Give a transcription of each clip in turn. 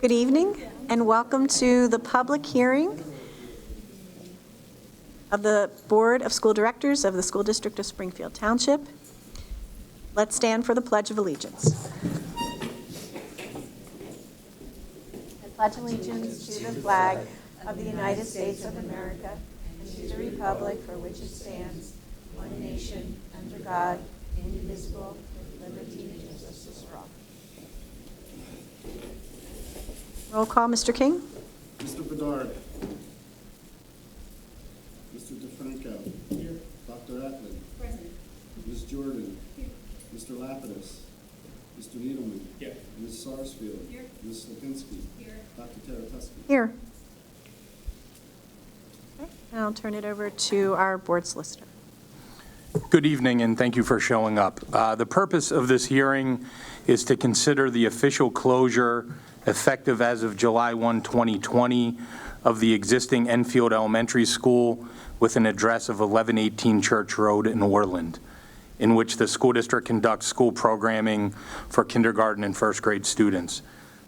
Good evening and welcome to the public hearing of the Board of School Directors of the School District of Springfield Township. Let's stand for the Pledge of Allegiance. I pledge allegiance to the flag of the United States of America and to the republic for which it stands, one nation, under God, indivisible, with liberty and justice for all. Roll call, Mr. King. Mr. Bedard. Mr. DeFranco. Here. Dr. Atlin. Present. Ms. Jordan. Here. Mr. Lapidus. Mr. Needleman. Here. Ms. Sarsfield. Here. Ms. Slapinski. Here. Dr. Taratusky. Here. Okay, and I'll turn it over to our board solicitor. Good evening, and thank you for showing up. The purpose of this hearing is to consider the official closure, effective as of July 1, 2020, of the existing Enfield Elementary School with an address of 1118 Church Road in Orland, in which the school district conducts school programming for kindergarten and first grade students.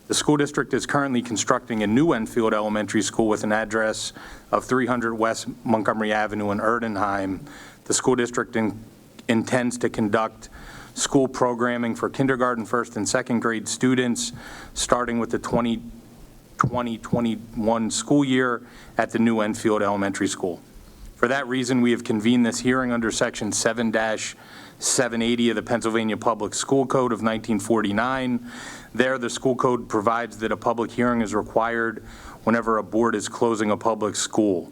The school district is currently constructing a new Enfield Elementary School with an address of 300 West Montgomery Avenue in Erdenheim. The school district intends to conduct school programming for kindergarten, first and second grade students, starting with the 2020-21 school year at the new Enfield Elementary School. For that reason, we have convened this hearing under Section 7-780 of the Pennsylvania Public School Code of 1949. There, the school code provides that a public hearing is required whenever a board is closing a public school.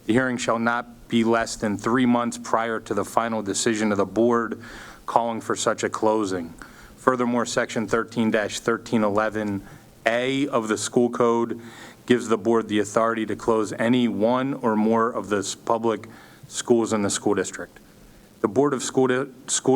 The hearing shall not be less than 3 months prior to the final decision of the board calling for such a closing. Furthermore, Section 13-1311A of the school code gives the board the authority to close any one or more of the public schools in the school district. The Board of School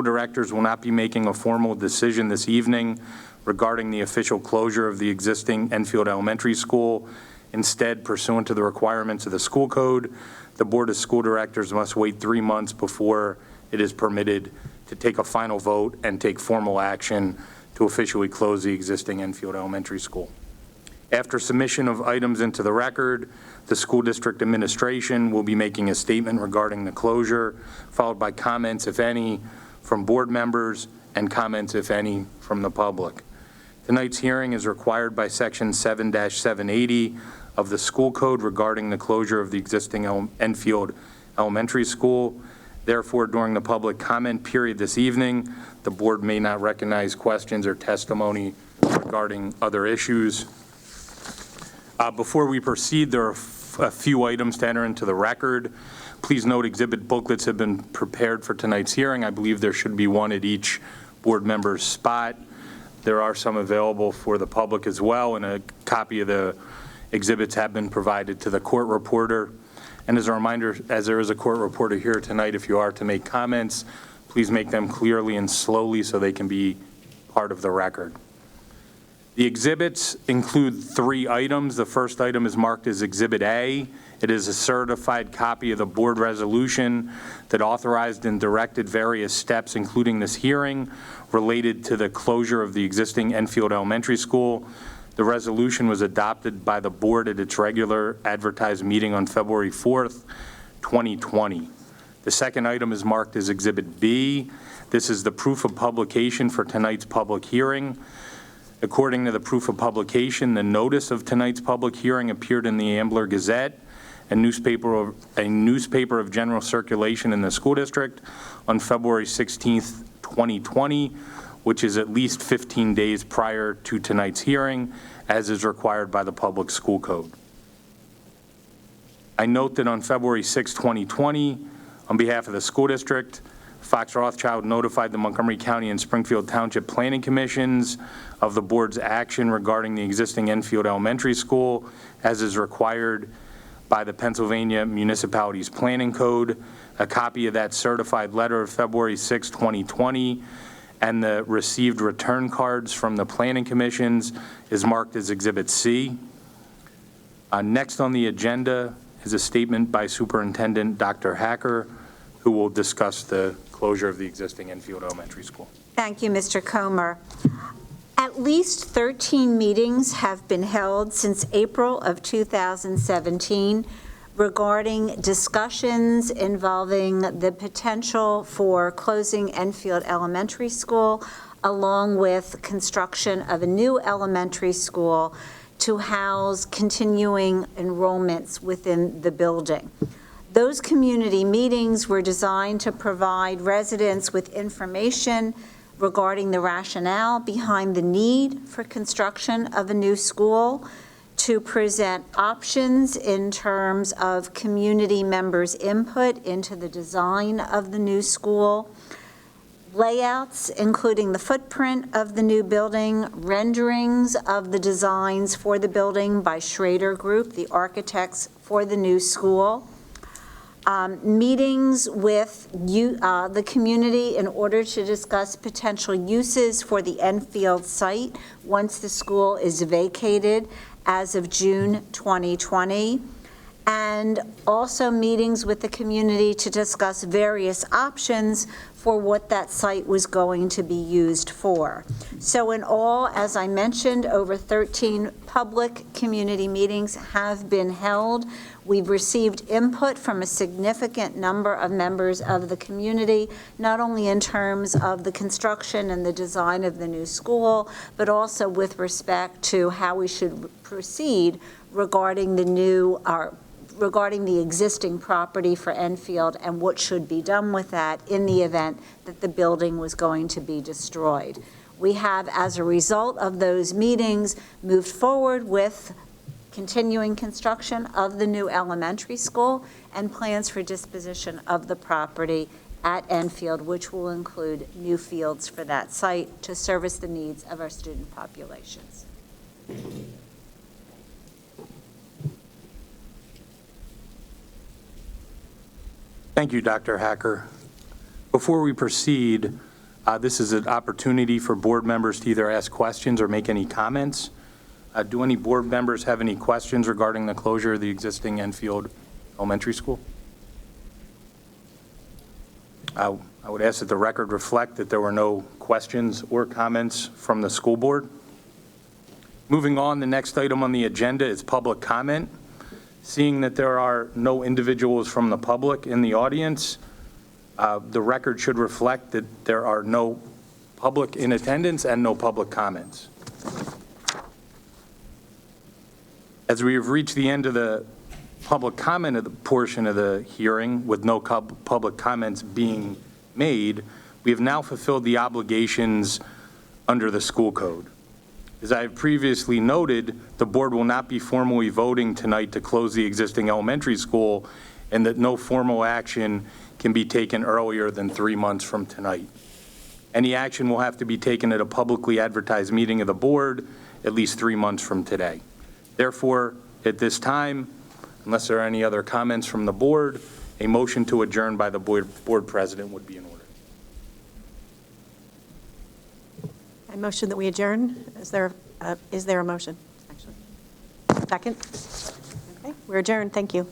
Directors will not be making a formal decision this evening regarding the official closure of the existing Enfield Elementary School. Instead, pursuant to the requirements of the school code, the Board of School Directors must wait 3 months before it is permitted to take a final vote and take formal action to officially close the existing Enfield Elementary School. After submission of items into the record, the school district administration will be making a statement regarding the closure, followed by comments, if any, from board members and comments, if any, from the public. Tonight's hearing is required by Section 7-780 of the school code regarding the closure of the existing Enfield Elementary School. Therefore, during the public comment period this evening, the board may not recognize questions or testimony regarding other issues. Before we proceed, there are a few items to enter into the record. Please note exhibit booklets have been prepared for tonight's hearing. I believe there should be one at each board member's spot. There are some available for the public as well, and a copy of the exhibits have been provided to the court reporter. And as a reminder, as there is a court reporter here tonight, if you are to make comments, please make them clearly and slowly so they can be part of the record. The exhibits include 3 items. The first item is marked as Exhibit A. It is a certified copy of the board resolution that authorized and directed various steps, including this hearing, related to the closure of the existing Enfield Elementary School. The resolution was adopted by the board at its regular advertised meeting on February 4th, 2020. The second item is marked as Exhibit B. This is the proof of publication for tonight's public hearing. According to the proof of publication, the notice of tonight's public hearing appeared in the Ambler Gazette, a newspaper of general circulation in the school district, on February 16th, 2020, which is at least 15 days prior to tonight's hearing, as is required by the public school code. I note that on February 6, 2020, on behalf of the school district, Fox Rothschild notified the Montgomery County and Springfield Township Planning Commissions of the board's action regarding the existing Enfield Elementary School, as is required by the Pennsylvania Municipalities Planning Code. A copy of that certified letter of February 6, 2020, and the received return cards from the planning commissions is marked as Exhibit C. Next on the agenda is a statement by Superintendent Dr. Hacker, who will discuss the closure of the existing Enfield Elementary School. Thank you, Mr. Comer. At least 13 meetings have been held since April of 2017 regarding discussions involving the potential for closing Enfield Elementary School, along with construction of a new elementary school to house continuing enrollments within the building. Those community meetings were designed to provide residents with information regarding the rationale behind the need for construction of a new school, to present options in terms of community members' input into the design of the new school, layouts, including the footprint of the new building, renderings of the designs for the building by Schrader Group, the architects for the new school, meetings with the community in order to discuss potential uses for the Enfield site once the school is vacated as of June 2020, and also meetings with the community to discuss various options for what that site was going to be used for. So in all, as I mentioned, over 13 public community meetings have been held. We've received input from a significant number of members of the community, not only in terms of the construction and the design of the new school, but also with respect to how we should proceed regarding regarding the existing property for Enfield and what should be done with that in the event that the building was going to be destroyed. We have, as a result of those meetings, moved forward with continuing construction of the new elementary school and plans for disposition of the property at Enfield, which will include new fields for that site to service the needs of our student populations. Thank you, Dr. Hacker. Before we proceed, this is an opportunity for board members to either ask questions or make any comments. Do any board members have any questions regarding the closure of the existing Enfield Elementary School? I would ask that the record reflect that there were no questions or comments from the school board. Moving on, the next item on the agenda is public comment. Seeing that there are no individuals from the public in the audience, the record should reflect that there are no public in attendance and no public comments. As we have reached the end of the public comment of the portion of the hearing with no public comments being made, we have now fulfilled the obligations under the school code. As I have previously noted, the board will not be formally voting tonight to close the existing elementary school, and that no formal action can be taken earlier than 3 months from tonight. Any action will have to be taken at a publicly advertised meeting of the board at least 3 months from today. Therefore, at this time, unless there are any other comments from the board, a motion to adjourn by the board president would be in order. I motion that we adjourn. Is there a motion? Actually, second. Okay, we're adjourned. Thank you.